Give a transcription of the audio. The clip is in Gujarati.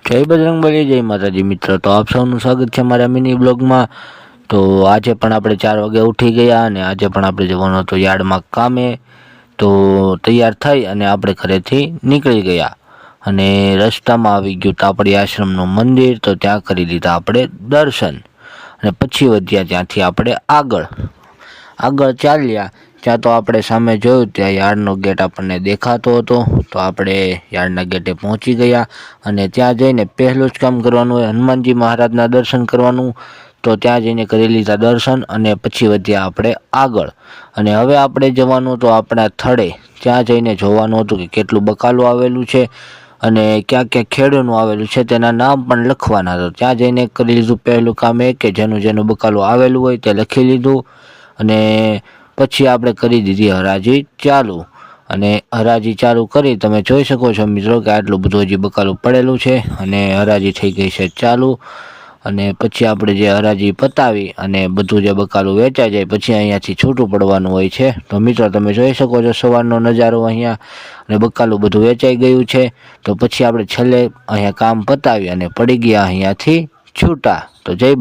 જય બજરંગબલી, જય માતાજી મિત્રો. તો આપ સૌનું સ્વાગત છે મારા મિની બ્લોગમાં. તો આજે પણ આપણે 4 વાગે ઉઠી ગયા અને આજે પણ આપણે જવાનું હતું યાર્ડમાં કામે. તો તૈયાર થઈ અને આપણે ઘરેથી નીકળી ગયા અને રસ્તામાં આવી ગયું તાપડી આશ્રમનું મંદિર. તો ત્યાં કરી લીધા આપણે દર્શન અને પછી વધ્યા ત્યાંથી આપણે આગળ ચાલ્યા. ત્યાં તો આપણે સામે જોયું ત્યાં યાર્ડનો ગેટ આપણને દેખાતો હતો. તો આપણે યાર્ડના ગેટે પહોંચી ગયા અને ત્યાં જઈને પહેલું જ કામ કરવાનું હોય હનુમાનજી મહારાજના દર્શન કરવાનું. તો ત્યાં જઈને કરી લીધા દર્શન અને પછી વધ્યા આપણે આગળ. અને હવે આપણે જવાનું તો આપણા થડે. ત્યાં જઈને જોવાનું હતું કે કેટલું બકાલું આવેલું છે અને ક્યાં ક્યાં ખેડૂનું આવેલું છે તેના નામ પણ લખવાના હતા. ત્યાં જઈને કરી લીધું પહેલું કામ એ કે જેનું બકાલું આવેલું હોય તે લખી લીધું અને પછી આપણે કરી દીધી હરાજી ચાલુ. અને હરાજી ચાલુ કરી તમે જોઈ શકો છો મિત્રો કે આટલું બધું હજી બકાલું પડેલું છે અને હરાજી થઈ ગઈ છે ચાલુ. અને પછી આપણે જે હરાજી પતાવી અને બધું જે બકાલું વેચાઈ જાય પછી અહીંયાથી છૂટું પડવાનું હોય છે. તો મિત્રો તમે જોઈ શકો છો સવારનો નજારો અહીંયા અને બકાલું બધું વેચાઈ ગયું છે. તો પછી આપણે છેલ્લે અહીંયા કામ પતાવી અને પડી ગયા અહીંયાથી છૂટા. તો જય